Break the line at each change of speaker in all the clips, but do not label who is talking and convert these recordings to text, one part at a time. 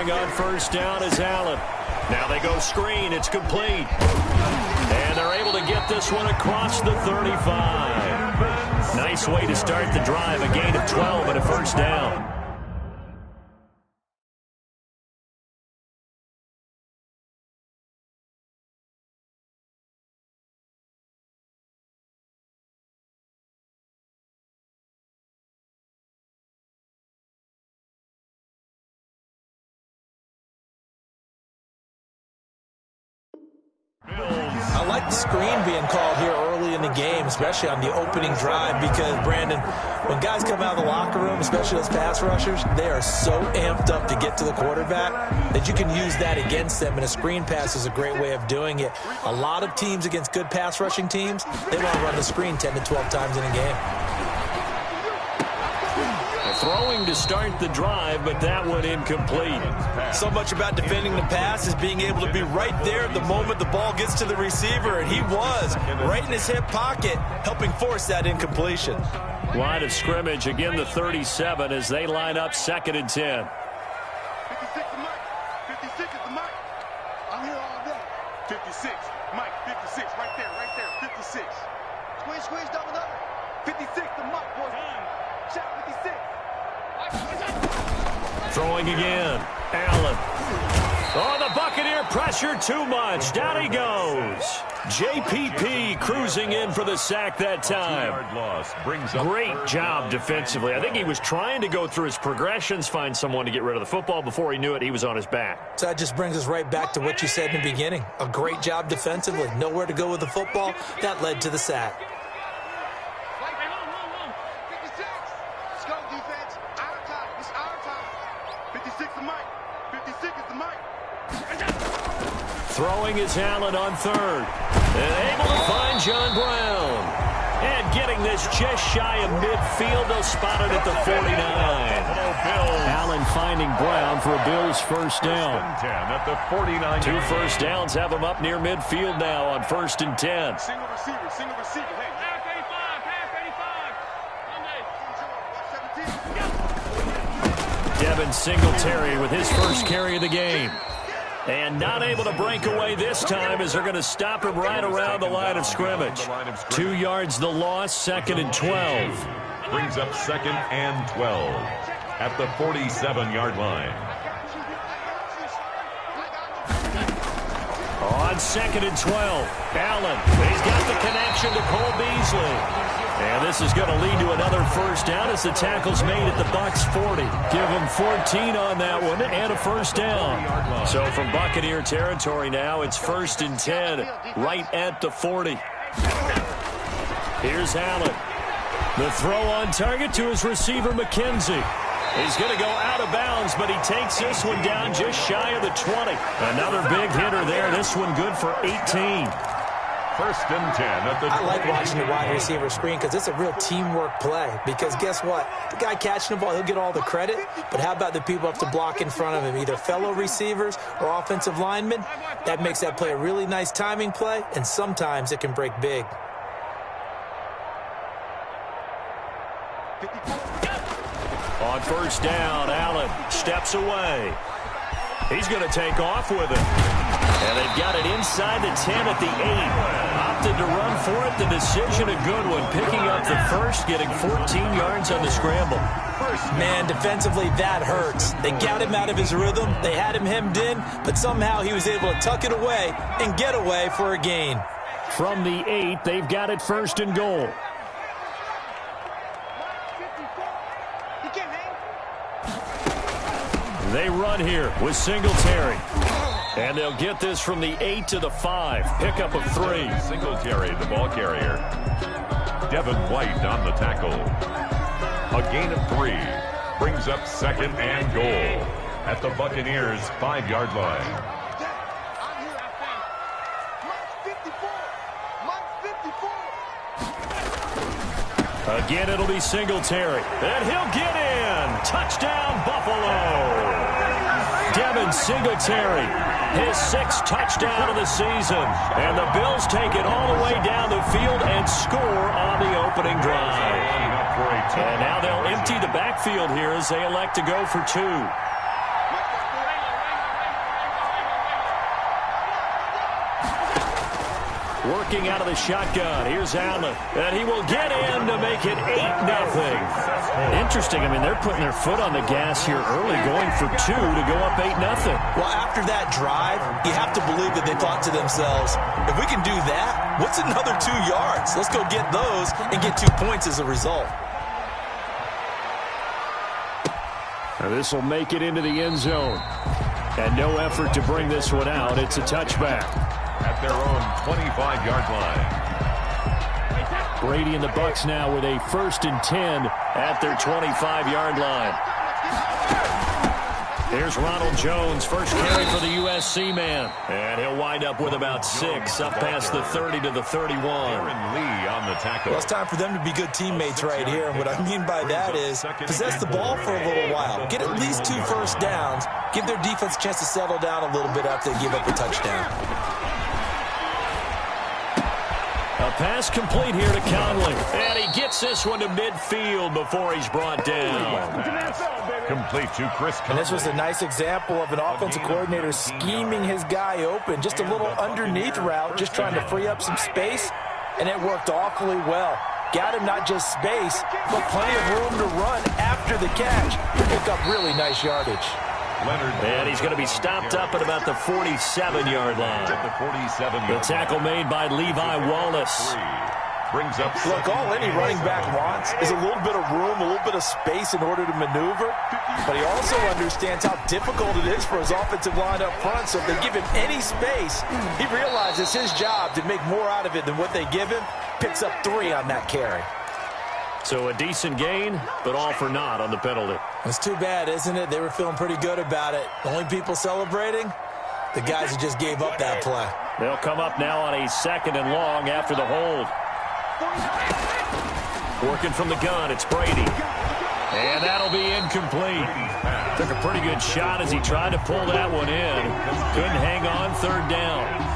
Throwing on first down is Allen. Now they go screen. It's complete. And they're able to get this one across the 35. Nice way to start the drive. A gain of 12 and a first down.
I like the screen being called here early in the game, especially on the opening drive, because, Brandon, when guys come out of the locker room, especially those pass rushers, they are so amped up to get to the quarterback that you can use that against them, and a screen pass is a great way of doing it. A lot of teams against good pass rushing teams, they want to run the screen 10 to 12 times in a game.
Throwing to start the drive, but that one incomplete.
So much about defending the pass is being able to be right there at the moment the ball gets to the receiver, and he was right in his hip pocket, helping force that incompletion.
Line of scrimmage, again the 37 as they line up 2nd and 10.
56 is Mike. 56 is the Mike. I'm here all day. 56. Mike, 56. Right there. 56. Squeeze, double. 56 the Mike, boys. Shot 56.
Throwing again. Allen. Oh, the Buccaneer pressure too much. Down he goes. JPP cruising in for the sack that time. Great job defensively. I think he was trying to go through his progressions, find someone to get rid of the football. Before he knew it, he was on his back.
So that just brings us right back to what you said in the beginning. A great job defensively. Nowhere to go with the football. That led to the sack.
56 is Mike. 56 is the Mike.
Throwing is Allen on 3rd. And able to find John Brown. And getting this just shy of midfield. They'll spot it at the 49. Allen finding Brown for a Bills first down.
At the 49.
2 first downs have him up near midfield now on 1st and 10.
Single receiver. Hey.
Devin Singletary with his first carry of the game. And not able to break away this time as they're going to stop him right around the line of scrimmage. 2 yards the loss, 2nd and 12.
Brings up 2nd and 12 at the 47-yard line.
On 2nd and 12, Allen. He's got the connection to Cole Beasley. And this is going to lead to another first down as the tackle's made at the Bucs 40. Give them 14 on that one and a first down. So from Buccaneer territory now, it's 1st and 10 right at the 40. Here's Allen. The throw on target to his receiver, McKenzie. He's going to go out of bounds, but he takes this one down just shy of the 20. Another big hitter there. This one good for 18.
1st and 10 at the 20.
I like watching the wide receiver screen because it's a real teamwork play. Because guess what? The guy catching the ball, he'll get all the credit. But how about the people have to block in front of him, either fellow receivers or offensive linemen? That makes that play a really nice timing play, and sometimes it can break big.
On first down, Allen steps away. He's going to take off with it. And they've got it inside the 10 at the 8. Opted to run for it. The decision, a good one. Picking up the first, getting 14 yards on the scramble.
Man, defensively, that hurts. They got him out of his rhythm. They had him hemmed in, but somehow he was able to tuck it away and get away for a gain.
From the 8, they've got it 1st and goal. They run here with Singletary. And they'll get this from the 8 to the 5. Pickup of 3.
Singletary, the ball carrier. Devin White on the tackle. A gain of 3. Brings up 2nd and goal at the Buccaneers' 5-yard line.
Again, it'll be Singletary. And he'll get in. Touchdown, Buffalo. Devin Singletary, his 6th touchdown of the season. And the Bills take it all the way down the field and score on the opening drive. And now they'll empty the backfield here as they elect to go for 2. Working out of the shotgun. Here's Allen. And he will get in to make it 8-0. Interesting. I mean, they're putting their foot on the gas here early, going for 2 to go up 8-0.
Well, after that drive, you have to believe that they thought to themselves, if we can do that, what's another 2 yards? Let's go get those and get 2 points as a result.
Now this will make it into the end zone. And no effort to bring this one out. It's a touchback.
At their own 25-yard line.
Brady and the Bucs now with a 1st and 10 at their 25-yard line. Here's Ronald Jones, first carry for the USC man. And he'll wind up with about 6, up past the 30 to the 31.
Aaron Lee on the tackle.
Well, it's time for them to be good teammates right here. And what I mean by that is possess the ball for a little while. Get at least 2 first downs. Give their defense a chance to settle down a little bit after they give up a touchdown.
A pass complete here to Conley. And he gets this one to midfield before he's brought down.
Complete to Chris Conley.
And this was a nice example of an offensive coordinator scheming his guy open. Just a little underneath route, just trying to free up some space. And it worked awfully well. Got him not just space, but plenty of room to run after the catch to pick up really nice yardage.
And he's going to be stopped up at about the 47-yard line.
At the 47.
The tackle made by Levi Wallace.
Brings up.
Look, all any running back wants is a little bit of room, a little bit of space in order to maneuver. But he also understands how difficult it is for his offensive line up front. So if they give him any space, he realizes his job to make more out of it than what they give him. Picks up 3 on that carry.
So a decent gain, but all for naught on the penalty.
It's too bad, isn't it? They were feeling pretty good about it. The only people celebrating, the guys who just gave up that play.
They'll come up now on a 2nd and long after the hold. Working from the gun, it's Brady. And that'll be incomplete. Took a pretty good shot as he tried to pull that one in. Couldn't hang on, 3rd down.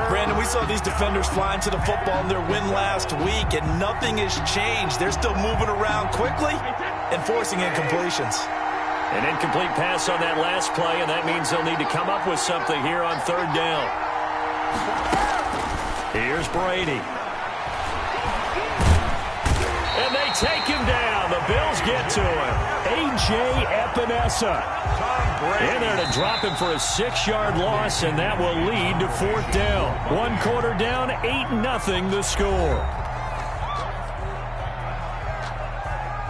Brandon, we saw these defenders flying to the football in their win last week, and nothing has changed. They're still moving around quickly and forcing incompletions.
An incomplete pass on that last play, and that means they'll need to come up with something here on 3rd down. Here's Brady. And they take him down. The Bills get to him. A.J. Epinesa. In there to drop him for a 6-yard loss, and that will lead to 4th down. 1 quarter down, 8-0 the score.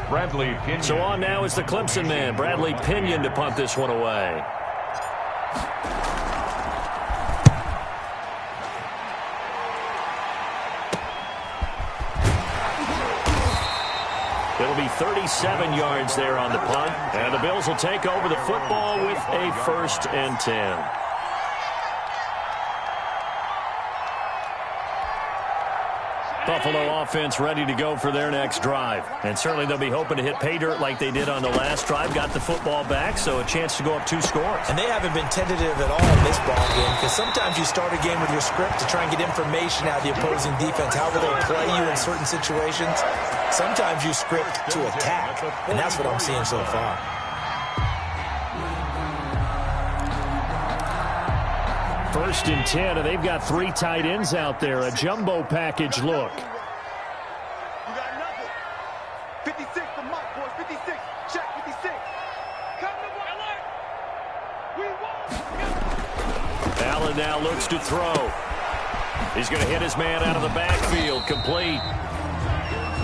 Bradley Pinion.
So on now is the Clemson man, Bradley Pinion, to punt this one away. It'll be 37 yards there on the punt. And the Bills will take over the football with a 1st and 10. Buffalo offense ready to go for their next drive. And certainly they'll be hoping to hit pay dirt like they did on the last drive. Got the football back, so a chance to go up 2 scores.
And they haven't been tentative at all in this ball game, because sometimes you start a game with your script to try and get information out of the opposing defense. How will they play you in certain situations? Sometimes you script to attack, and that's what I'm seeing so far.
First and 10, and they've got 3 tight ends out there. A jumbo package look.
You got nothing. 56, the mark, boys. 56. Check 56. Come to one alert. We won.
Allen now looks to throw. He's going to hit his man out of the backfield. Complete.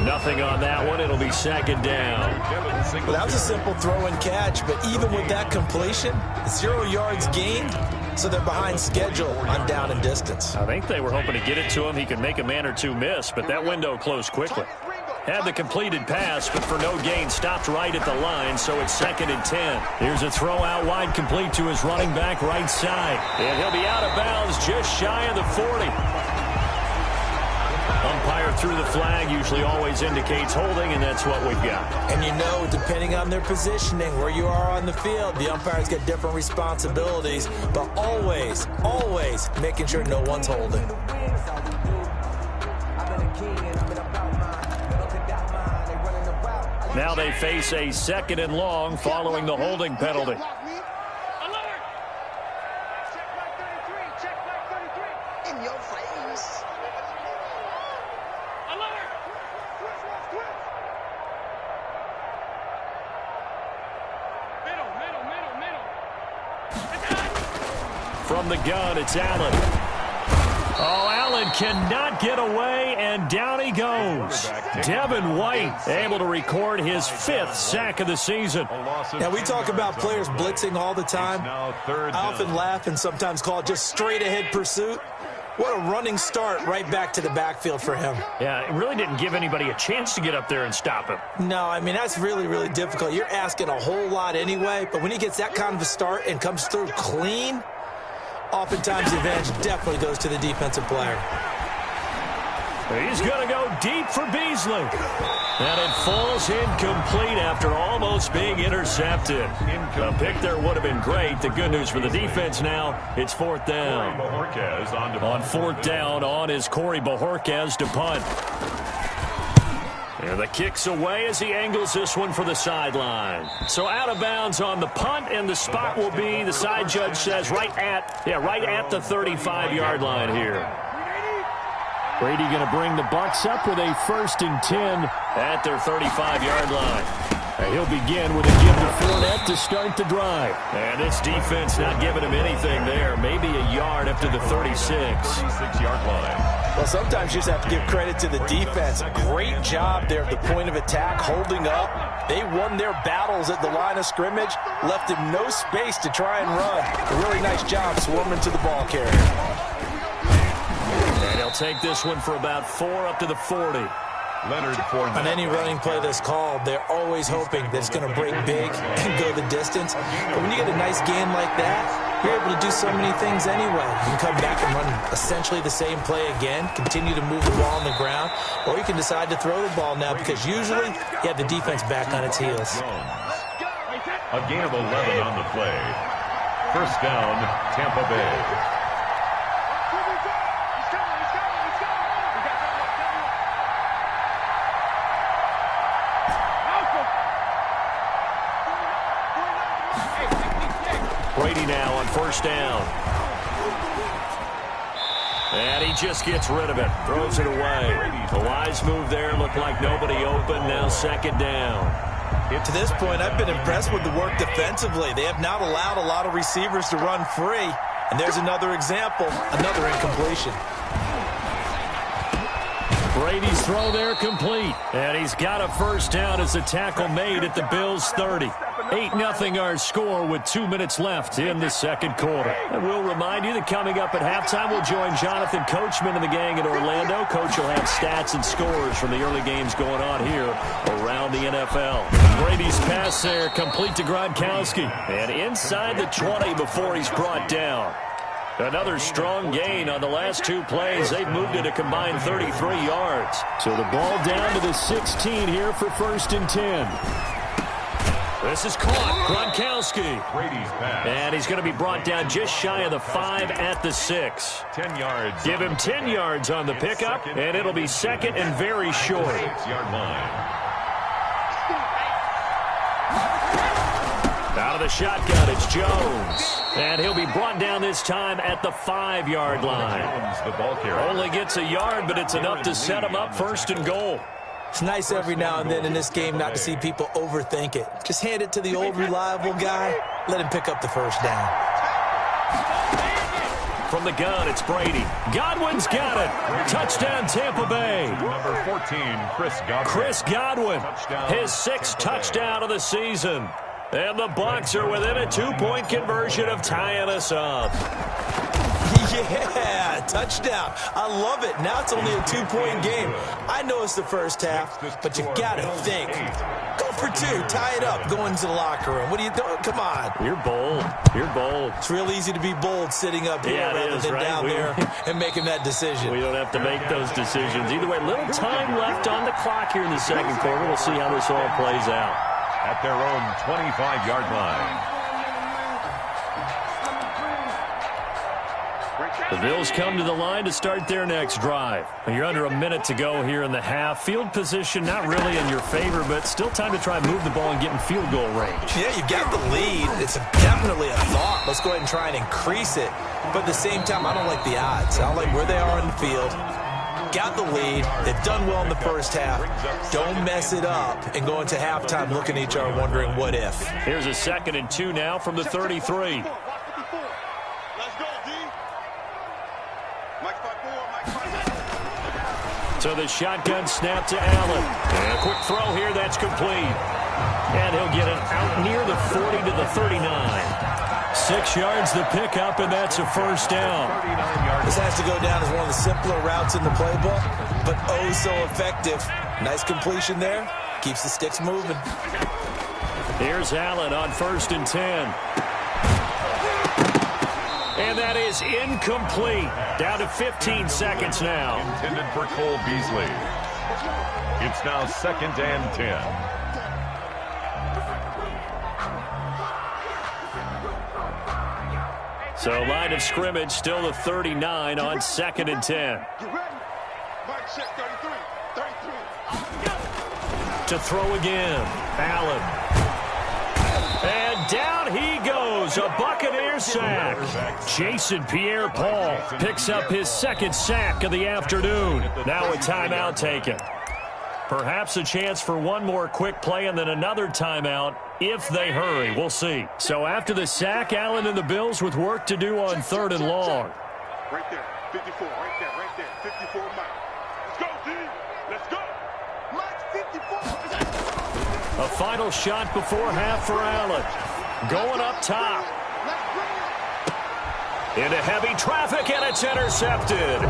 Nothing on that one. It'll be 2nd down.
Well, that was a simple throw and catch, but even with that completion, 0 yards gained, so they're behind schedule on down and distance.
I think they were hoping to get it to him. He could make a man or 2 miss, but that window closed quickly. Had the completed pass, but for no gain, stopped right at the line, so it's 2nd and 10. Here's a throw out wide, complete to his running back right side. And he'll be out of bounds just shy of the 40. Umpire threw the flag, usually always indicates holding, and that's what we've got.
And you know, depending on their positioning, where you are on the field, the umpires get different responsibilities, but always, always making sure no one's holding.
Now they face a 2nd and long following the holding penalty.
In your face.
From the gun, it's Allen. Oh, Allen cannot get away, and down he goes. Devin White able to record his 5th sack of the season.
Now, we talk about players blitzing all the time. I often laugh and sometimes call it just straight-ahead pursuit. What a running start right back to the backfield for him.
Yeah, it really didn't give anybody a chance to get up there and stop him.
No, I mean, that's really, really difficult. You're asking a whole lot anyway, but when he gets that kind of a start and comes through clean, oftentimes the advantage definitely goes to the defensive player.
He's going to go deep for Beasley. And it falls incomplete after almost being intercepted. A pick there would have been great. The good news for the defense now, it's 4th down. On 4th down, on is Corey Bojorquez to punt. And the kick's away as he angles this one for the sideline. So out of bounds on the punt, and the spot will be, the side judge says, right at the 35-yard line here. Brady going to bring the Bucs up with a 1st and 10 at their 35-yard line. And he'll begin with a give to Fournette to start the drive. And this defense not giving him anything there. Maybe a yard up to the 36-yard line.
Well, sometimes you just have to give credit to the defense. Great job there at the point of attack, holding up. They won their battles at the line of scrimmage, left him no space to try and run. A really nice job swarming to the ball carrier.
And he'll take this one for about 4 up to the 40.
On any running play that's called, they're always hoping that it's going to break big and go the distance. But when you get a nice game like that, you're able to do so many things anyway. You can come back and run essentially the same play again, continue to move the ball on the ground, or you can decide to throw the ball now because usually you have the defense back on its heels.
A gain of 11 on the play. 1st down, Tampa Bay.
Brady now on 1st down. And he just gets rid of it. Throws it away. A wise move there. Looked like nobody open. Now 2nd down.
To this point, I've been impressed with the work defensively. They have not allowed a lot of receivers to run free. And there's another example, another incompletion.
Brady's throw there complete. And he's got a 1st down as a tackle made at the Bills' 30. 8-0 our score with 2 minutes left in the 2nd quarter. And we'll remind you that coming up at halftime, we'll join Jonathan Coachman and the gang in Orlando. Coach will have stats and scores from the early games going on here around the NFL. Brady's pass there complete to Gronkowski. And inside the 20 before he's brought down. Another strong gain on the last 2 plays. They've moved it a combined 33 yards. So the ball down to the 16 here for 1st and 10. This is caught. Gronkowski. And he's going to be brought down just shy of the 5 at the 6.
10 yards.
Give him 10 yards on the pickup, and it'll be 2nd and very short.
6-yard line.
Out of the shotgun, it's Jones. And he'll be brought down this time at the 5-yard line. Only gets a yard, but it's enough to set him up 1st and goal.
It's nice every now and then in this game not to see people overthink it. Just hand it to the old reliable guy. Let him pick up the 1st down.
From the gun, it's Brady. Godwin's got it. Touchdown, Tampa Bay.
Number 14, Chris Godwin.
Chris Godwin, his 6th touchdown of the season. And the Bucs are within a 2-point conversion of tying us up.
Yeah, touchdown. I love it. Now it's only a 2-point game. I know it's the 1st half, but you got to think. Go for 2. Tie it up. Go into the locker room. What are you doing? Come on.
You're bold. You're bold.
It's real easy to be bold sitting up here rather than down there and making that decision.
We don't have to make those decisions. Either way, little time left on the clock here in the 2nd quarter. We'll see how this all plays out.
At their own 25-yard line.
The Bills come to the line to start their next drive. You're under a minute to go here in the half. Field position not really in your favor, but still time to try and move the ball and get in field goal range.
Yeah, you've got the lead. It's definitely a thought. Let's go ahead and try and increase it. But at the same time, I don't like the odds. I don't like where they are in the field. Got the lead. They've done well in the 1st half. Don't mess it up and go into halftime looking at each other wondering what if.
Here's a 2nd and 2 now from the 33.
Mike 5-4, Mike 5-4.
So the shotgun snap to Allen. And a quick throw here, that's complete. And he'll get it out near the 40 to the 39. 6 yards the pickup, and that's a first down.
This has to go down as one of the simpler routes in the playbook, but oh so effective. Nice completion there. Keeps the sticks moving.
Here's Allen on 1st and 10. And that is incomplete. Down to 15 seconds now.
Intended for Cole Beasley. It's now 2nd and 10.
So line of scrimmage still the 39 on 2nd and 10.
You ready? Mike check 33. 33.
To throw again. Allen. And down he goes. A Buccaneer sack. Jason Pierre-Paul picks up his 2nd sack of the afternoon. Now a timeout taken. Perhaps a chance for one more quick play and then another timeout if they hurry. We'll see. So after the sack, Allen and the Bills with work to do on 3rd and long.
Right there. 54. Right there. Right there. 54, Mike. Let's go, D. Let's go. Mike 54.
A final shot before half for Allen. Going up top. Into heavy traffic, and it's intercepted.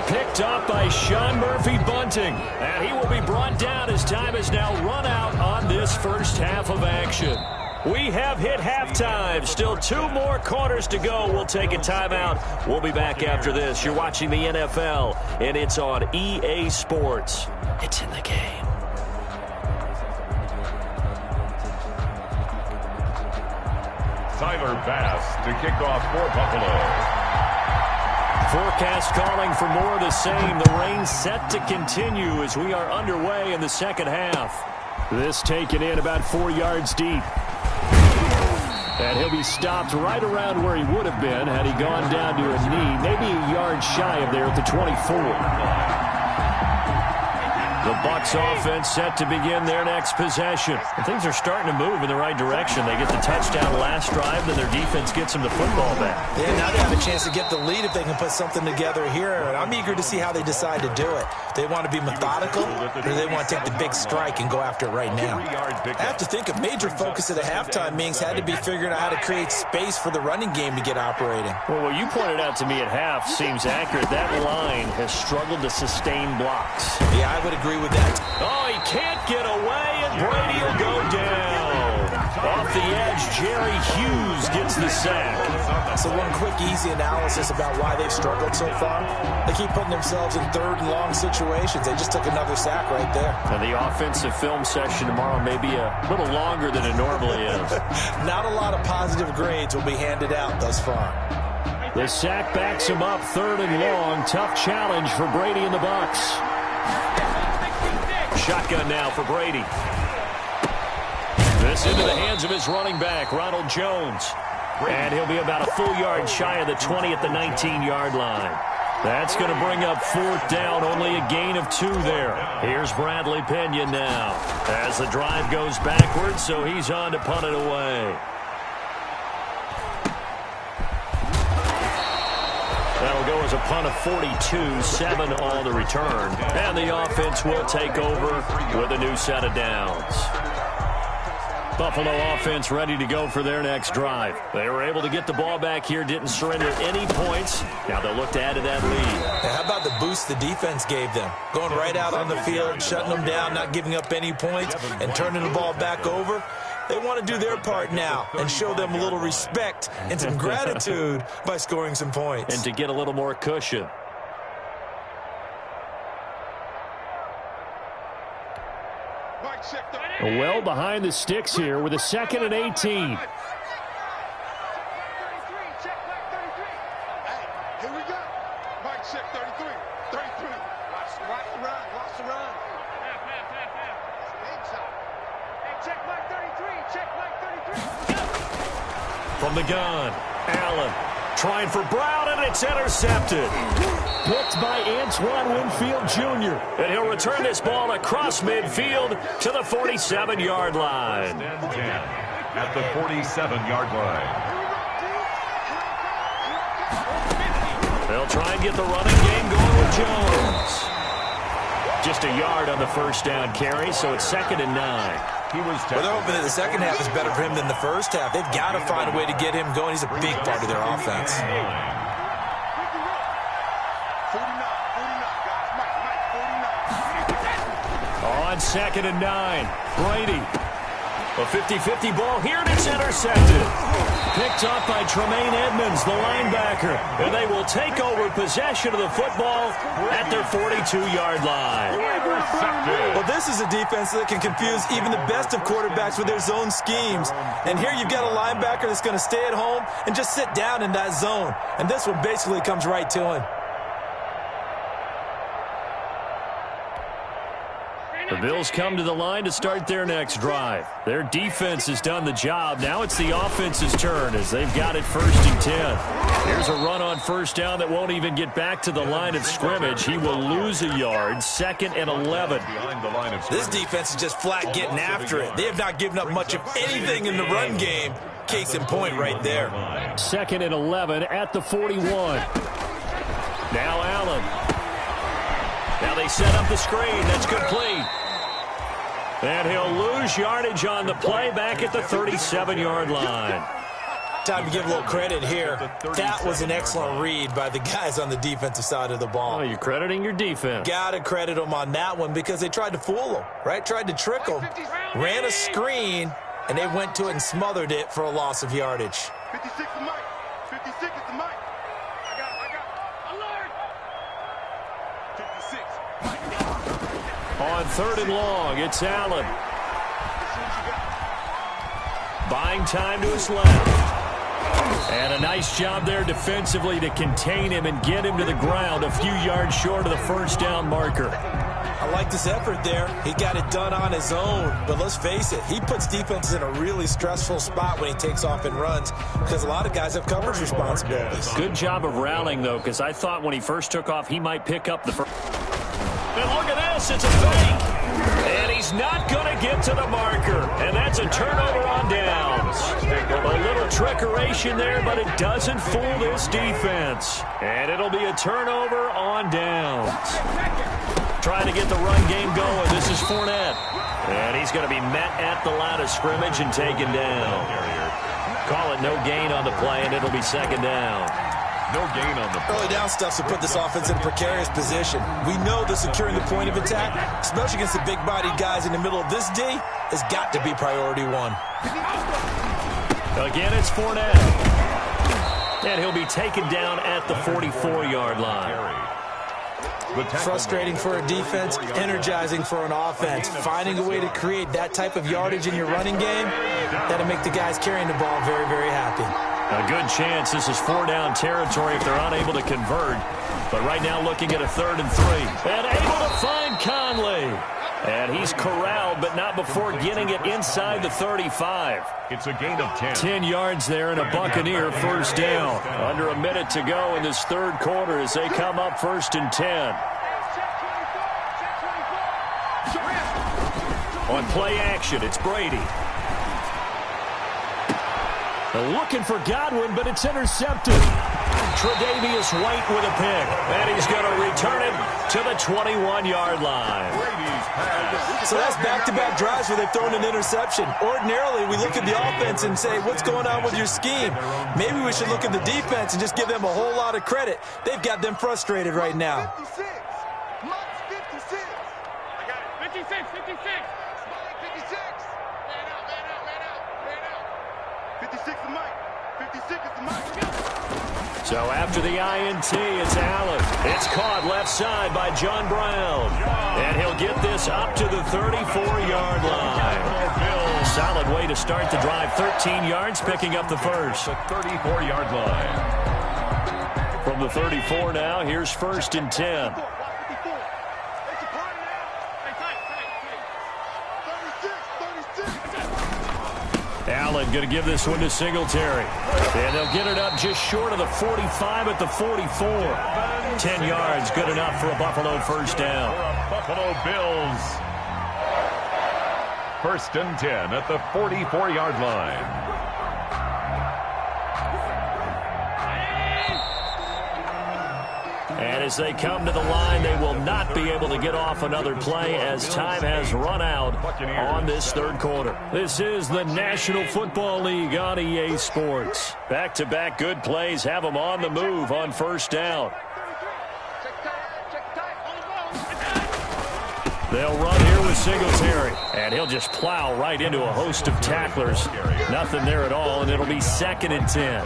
Picked up by Sean Murphy-Bunting. And he will be brought down as time has now run out on this first half of action. We have hit halftime. Still 2 more quarters to go. We'll take a timeout. We'll be back after this. You're watching the NFL, and it's on EA Sports. It's in the game.
Tyler Bass to kick off for Buffalo.
Forecast calling for more of the same. The rain set to continue as we are underway in the second half. This taken in about 4 yards deep. And he'll be stopped right around where he would have been had he gone down to a knee, maybe a yard shy of there at the 24. The Bucs offense set to begin their next possession. And things are starting to move in the right direction. They get the touchdown last drive, then their defense gets them the football back.
Yeah, now they have a chance to get the lead if they can put something together here. And I'm eager to see how they decide to do it. They want to be methodical, or they want to take the big strike and go after it right now. I have to think a major focus at the halftime meetings had to be figuring out how to create space for the running game to get operating.
Well, what you pointed out to me at half seems accurate. That line has struggled to sustain blocks.
Yeah, I would agree with that.
Oh, he can't get away, and Brady will go down. Off the edge, Jerry Hughes gets the sack.
So one quick, easy analysis about why they've struggled so far. They keep putting themselves in 3rd and long situations. They just took another sack right there.
And the offensive film session tomorrow may be a little longer than it normally is.
Not a lot of positive grades will be handed out thus far.
The sack backs him up 3rd and long. Tough challenge for Brady and the Bucs. Shotgun now for Brady. This into the hands of his running back, Ronald Jones. And he'll be about a full yard shy of the 20 at the 19-yard line. That's going to bring up 4th down, only a gain of 2 there. Here's Bradley Pena now as the drive goes backwards, so he's on to punt it away. That'll go as a punt of 42, 7 on the return. And the offense will take over with a new set of downs. Buffalo offense ready to go for their next drive. They were able to get the ball back here, didn't surrender any points. Now they'll look to add to that lead.
How about the boost the defense gave them? Going right out on the field, shutting them down, not giving up any points, and turning the ball back over. They want to do their part now and show them a little respect and some gratitude by scoring some points.
And to get a little more cushion. Well behind the sticks here with a 2nd and 18.
Hey, here we go. Mike check 33. 33. Watch the run. Watch the run. Hey, check Mike 33. Check Mike 33.
From the gun, Allen trying for Brown, and it's intercepted. Picked by Antoine Winfield Jr. And he'll return this ball across midfield to the 47-yard line.
At the 47-yard line.
They'll try and get the running game going with Jones. Just a yard on the first down carry, so it's 2nd and 9.
Well, they're hoping that the second half is better for him than the first half. They've got to find a way to get him going. He's a big part of their offense.
49, guys. Mike, 49.
On 2nd and 9, Brady. A 50-50 ball here, and it's intercepted. Picked up by Tremaine Edmonds, the linebacker. And they will take over possession of the football at their 42-yard line.
Well, this is a defense that can confuse even the best of quarterbacks with their zone schemes. And here you've got a linebacker that's going to stay at home and just sit down in that zone. And this one basically comes right to him.
The Bills come to the line to start their next drive. Their defense has done the job. Now it's the offense's turn as they've got it 1st and 10. Here's a run on first down that won't even get back to the line of scrimmage. He will lose a yard. 2nd and 11.
This defense is just flat getting after it. They have not given up much of anything in the run game. Case in point right there.
2nd and 11 at the 41. Now Allen. Now they set up the screen. That's complete. And he'll lose yardage on the play back at the 37-yard line.
Time to give a little credit here. That was an excellent read by the guys on the defensive side of the ball.
Oh, you're crediting your defense.
Got to credit them on that one because they tried to fool them, right? Tried to trick them. Ran a screen, and they went to it and smothered it for a loss of yardage.
56 to Mike. 56 is to Mike. I got alert. 56.
On 3rd and long, it's Allen. Buying time to his left. And a nice job there defensively to contain him and get him to the ground a few yards short of the first down marker.
I like this effort there. He got it done on his own. But let's face it, he puts defenses in a really stressful spot when he takes off and runs because a lot of guys have coverage responsibilities.
Good job of rallying, though, because I thought when he first took off, he might pick up the first. And look at this, it's a fake. And he's not going to get to the marker. And that's a turnover on downs. A little trickeration there, but it doesn't fool this defense. And it'll be a turnover on downs. Trying to get the run game going. This is Fournette. And he's going to be met at the line of scrimmage and taken down. Call it no gain on the play, and it'll be 2nd down.
No gain on the play.
Early down stuff to put this offense in a precarious position. We know that securing the point of attack, especially against the big-bodied guys in the middle of this D, has got to be priority one.
Again, it's Fournette. And he'll be taken down at the 44-yard line.
Frustrating for a defense, energizing for an offense. Finding a way to create that type of yardage in your running game, that'll make the guys carrying the ball very, very happy.
A good chance this is 4-down territory if they're unable to convert. But right now looking at a 3rd and 3. And able to find Conley. And he's corralled, but not before getting it inside the 35.
It's a gain of 10.
10 yards there and a Buccaneer first down. Under a minute to go in this 3rd quarter as they come up 1st and 10. On play action, it's Brady. They're looking for Godwin, but it's intercepted. Tre'Davious White with a pick. And he's going to return it to the 21-yard line.
So that's back-to-back drives where they've thrown an interception. Ordinarily, we look at the offense and say, what's going on with your scheme? Maybe we should look at the defense and just give them a whole lot of credit. They've got them frustrated right now.
56. Mike's 56. I got it. 56, 56. Mike, 56. Man out. 56 to Mike. 56 is to Mike.
So after the INT, it's Allen. It's caught left side by John Brown. And he'll get this up to the 34-yard line. Solid way to start the drive. 13 yards, picking up the first.
The 34-yard line.
From the 34 now, here's 1st and 10. Allen going to give this one to Singletary. And they'll get it up just short of the 45 at the 44. 10 yards, good enough for a Buffalo first down.
Buffalo Bills. 1st and 10 at the 44-yard line.
And as they come to the line, they will not be able to get off another play as time has run out on this third quarter. This is the National Football League on EA Sports. Back-to-back good plays have them on the move on first down. They'll run here with Singletary, and he'll just plow right into a host of tacklers. Nothing there at all, and it'll be 2nd and 10.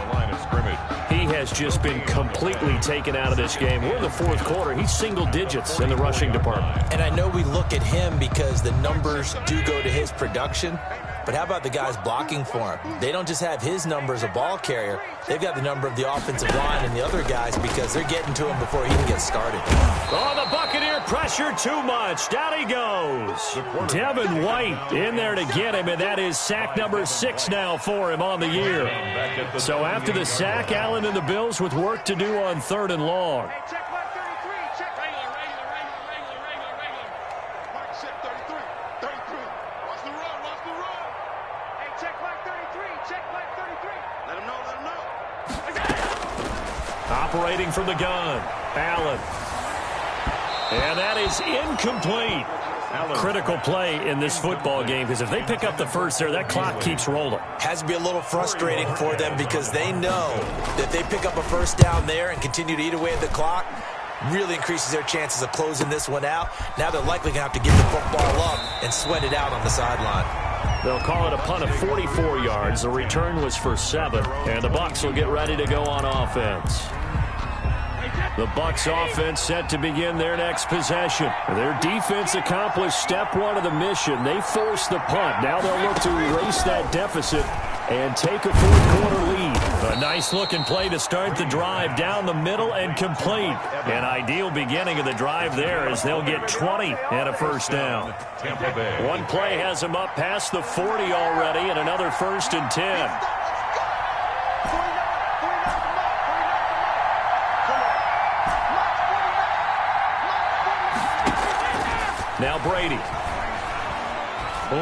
He has just been completely taken out of this game. We're in the fourth quarter. He's single digits in the rushing department.
And I know we look at him because the numbers do go to his production, but how about the guys blocking for him? They don't just have his number as a ball carrier. They've got the number of the offensive line and the other guys because they're getting to him before he even gets started.
Oh, the Buccaneer pressure too much. Down he goes. Devin White in there to get him, and that is sack number 6 now for him on the year. So after the sack, Allen and the Bills with work to do on 3rd and long.
Check mark 33. Check. Regular. Mark check 33. 33. Watch the run. Hey, check mark 33. Check mark 33. Let him know.
Operating from the gun, Allen. And that is incomplete. Critical play in this football game because if they pick up the first there, that clock keeps rolling.
Has to be a little frustrating for them because they know that they pick up a first down there and continue to eat away at the clock, really increases their chances of closing this one out. Now they're likely going to have to give the football up and sweat it out on the sideline.
They'll call it a punt of 44 yards. The return was for 7, and the Bucs will get ready to go on offense. The Bucs offense set to begin their next possession. Their defense accomplished step 1 of the mission. They forced the punt. Now they'll look to erase that deficit and take a fourth-quarter lead. A nice-looking play to start the drive down the middle and complete. An ideal beginning of the drive there as they'll get 20 and a first down. One play has them up past the 40 already and another 1st and 10. Now Brady.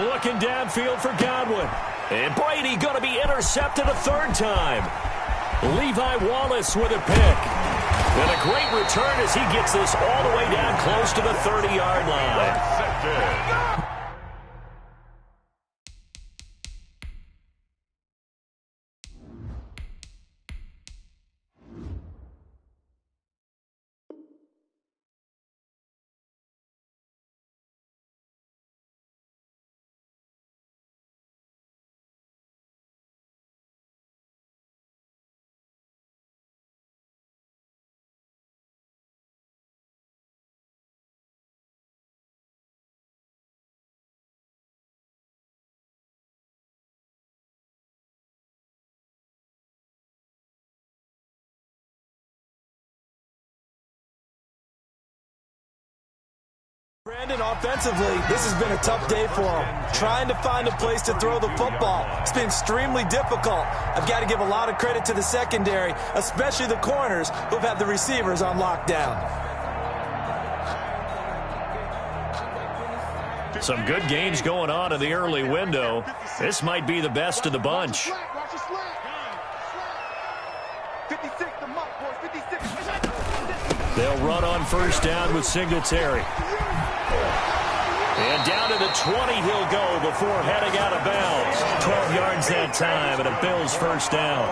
Looking downfield for Godwin. And Brady going to be intercepted a 3rd time. Levi Wallace with a pick. And a great return as he gets this all the way down close to the 30-yard line.
Brandon, offensively, this has been a tough day for him. Trying to find a place to throw the football. It's been extremely difficult. I've got to give a lot of credit to the secondary, especially the corners who've had the receivers on lockdown.
Some good games going on in the early window. This might be the best of the bunch.
56, the mark, boys. 56.
They'll run on first down with Singletary. And down to the 20 he'll go before heading out of bounds. 12 yards that time and a Bills first down.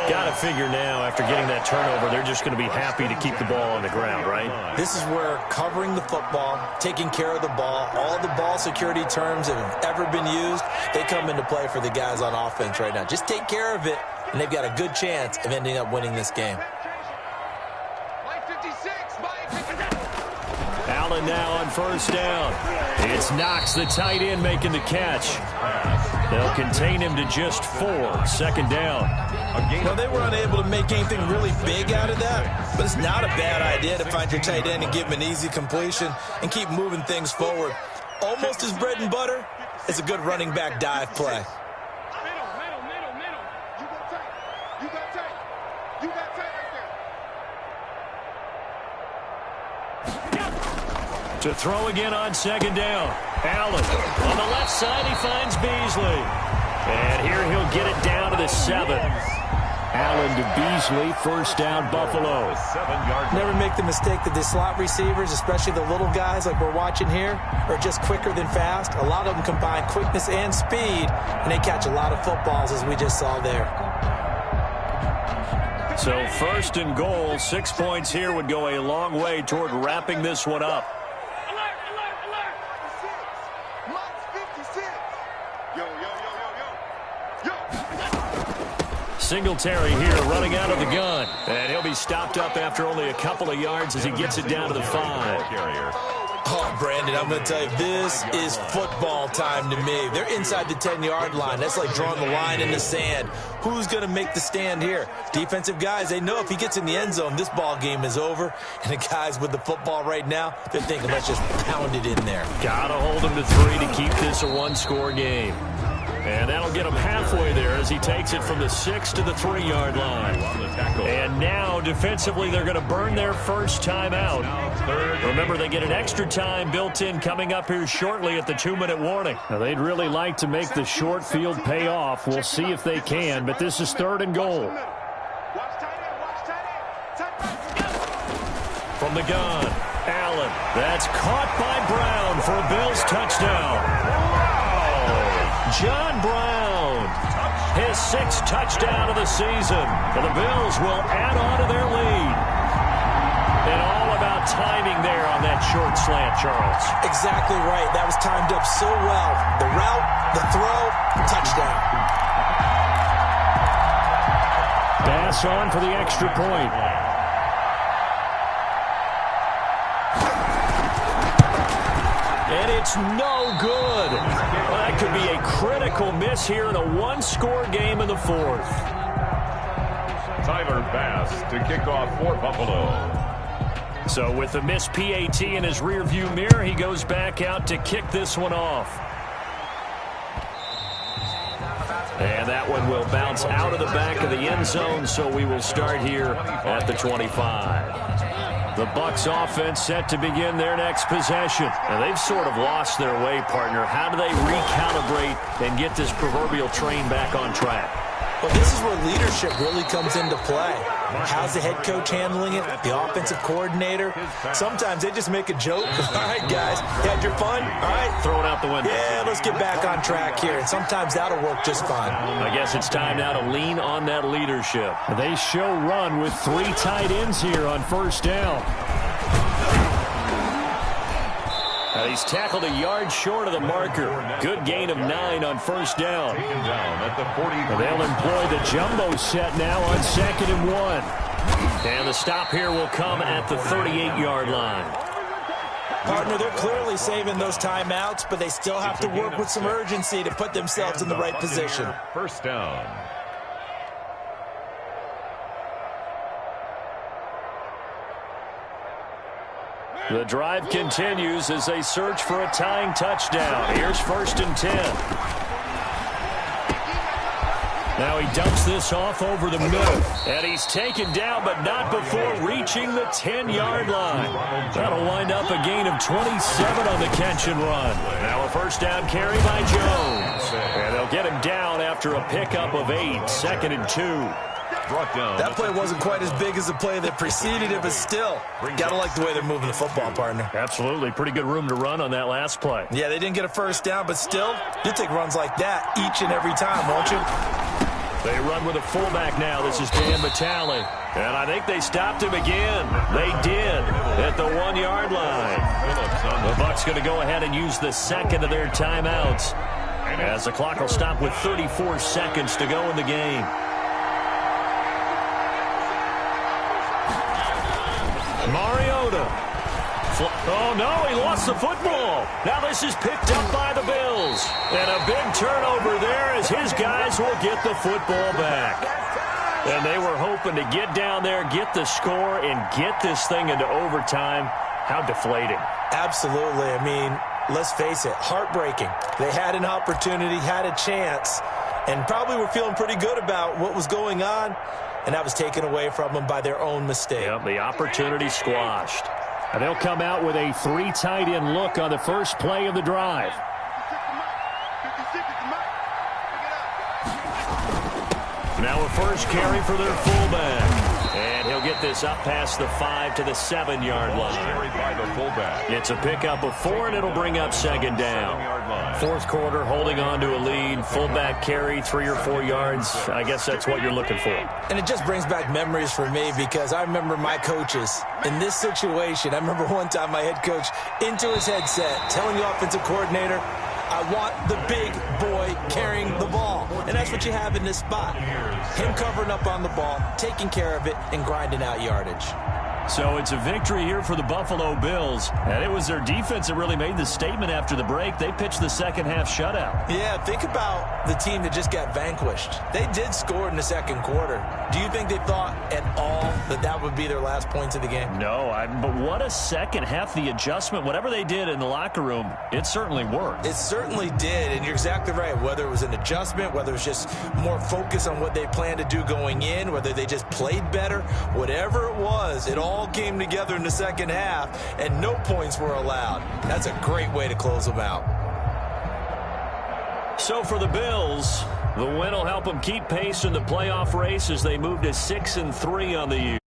Got to figure now after getting that turnover, they're just going to be happy to keep the ball on the ground, right?
This is where covering the football, taking care of the ball, all the ball security terms that have ever been used, they come into play for the guys on offense right now. Just take care of it, and they've got a good chance of ending up winning this game.
Allen now on first down. It's Knox, the tight end, making the catch. They'll contain him to just 4. 2nd down.
Well, they were unable to make anything really big out of that, but it's not a bad idea to find your tight end and give him an easy completion and keep moving things forward. Almost his bread and butter is a good running back dive play.
To throw again on 2nd down. Allen on the left side, he finds Beasley. And here he'll get it down to the 7. Allen to Beasley, first down, Buffalo.
7-yard line.
Never make the mistake that the slot receivers, especially the little guys like we're watching here, are just quicker than fast. A lot of them combine quickness and speed, and they catch a lot of footballs, as we just saw there.
So first and goal, 6 points here would go a long way toward wrapping this one up. Singletary here running out of the gun. And he'll be stopped up after only a couple of yards as he gets it down to the 5.
Oh, Brandon, I'm going to tell you, this is football time to me. They're inside the 10-yard line. That's like drawing the line in the sand. Who's going to make the stand here? Defensive guys, they know if he gets in the end zone, this ball game is over. And the guys with the football right now, they're thinking, let's just pound it in there.
Got to hold him to 3 to keep this a one-score game. And that'll get him halfway there as he takes it from the 6 to the 3-yard line. And now, defensively, they're going to burn their first time out. Remember, they get an extra time built in coming up here shortly at the 2-minute warning. Now, they'd really like to make the short field pay off. We'll see if they can, but this is 3rd and goal. From the gun, Allen. That's caught by Brown for a Bills touchdown. John Brown, his 6th touchdown of the season. And the Bills will add on to their lead. And all about timing there on that short slant, Charles.
Exactly right. That was timed up so well. The route, the throw, touchdown.
Pass on for the extra point. And it's no good. Well, that could be a critical miss here in a one-score game in the 4th.
Tyler Bass to kick off for Buffalo.
So with the missed PAT in his rearview mirror, he goes back out to kick this one off. And that one will bounce out of the back of the end zone, so we will start here at the 25. The Bucs offense set to begin their next possession. And they've sort of lost their way, partner. How do they recalibrate and get this proverbial train back on track?
Well, this is where leadership really comes into play. How's the head coach handling it? The offensive coordinator? Sometimes they just make a joke. All right, guys, you had your fun? All right.
Throw it out the window.
Yeah, let's get back on track here. And sometimes that'll work just fine.
I guess it's time now to lean on that leadership. They show run with 3 tight ends here on first down. He's tackled a yard short of the marker. Good gain of 9 on first down. They'll employ the jumbo set now on 2nd and 1. And the stop here will come at the 38-yard line.
Partner, they're clearly saving those timeouts, but they still have to work with some urgency to put themselves in the right position.
First down.
The drive continues as they search for a tying touchdown. Here's 1st and 10. Now he dumps this off over the middle. And he's taken down, but not before reaching the 10-yard line. That'll wind up a gain of 27 on the catch and run. Now a first down carry by Jones. And they'll get him down after a pickup of 8. 2nd and 2.
That play wasn't quite as big as the play that preceded it, but still, gotta like the way they're moving the football, partner.
Absolutely. Pretty good room to run on that last play.
Yeah, they didn't get a first down, but still, you'll take runs like that each and every time, won't you?
They run with a fullback now. This is Dan Vitale. And I think they stopped him again. They did at the 1-yard line. The Bucs going to go ahead and use the 2nd of their timeouts as the clock will stop with 34 seconds to go in the game. Mariota. Oh, no, he lost the football. Now this is picked up by the Bills. And a big turnover there as his guys will get the football back. And they were hoping to get down there, get the score, and get this thing into overtime. How deflating.
Absolutely. I mean, let's face it, heartbreaking. They had an opportunity, had a chance, and probably were feeling pretty good about what was going on. And that was taken away from them by their own mistake.
Yep, the opportunity squashed. And they'll come out with a 3 tight end look on the first play of the drive. Now a first carry for their fullback. And he'll get this up past the 5 to the 7-yard line.
Carried by the fullback.
It's a pickup of 4, and it'll bring up second down. Fourth quarter, holding on to a lead. Fullback carry, 3 or 4 yards. I guess that's what you're looking for.
And it just brings back memories for me because I remember my coaches in this situation. I remember one time my head coach into his headset telling the offensive coordinator, I want the big boy carrying the ball. And that's what you have in this spot. Him covering up on the ball, taking care of it, and grinding out yardage.
So it's a victory here for the Buffalo Bills. And it was their defense that really made the statement after the break. They pitched the second half shutout.
Yeah, think about the team that just got vanquished. They did score in the second quarter. Do you think they thought at all that that would be their last points of the game?
No, but what a second half. The adjustment, whatever they did in the locker room, it certainly worked.
It certainly did, and you're exactly right. Whether it was an adjustment, whether it was just more focus on what they planned to do going in, whether they just played better, whatever it was, it all came together in the second half, and no points were allowed. That's a great way to close them out.
So for the Bills, the win will help them keep pace in the playoff race as they move to 6-3 on the year.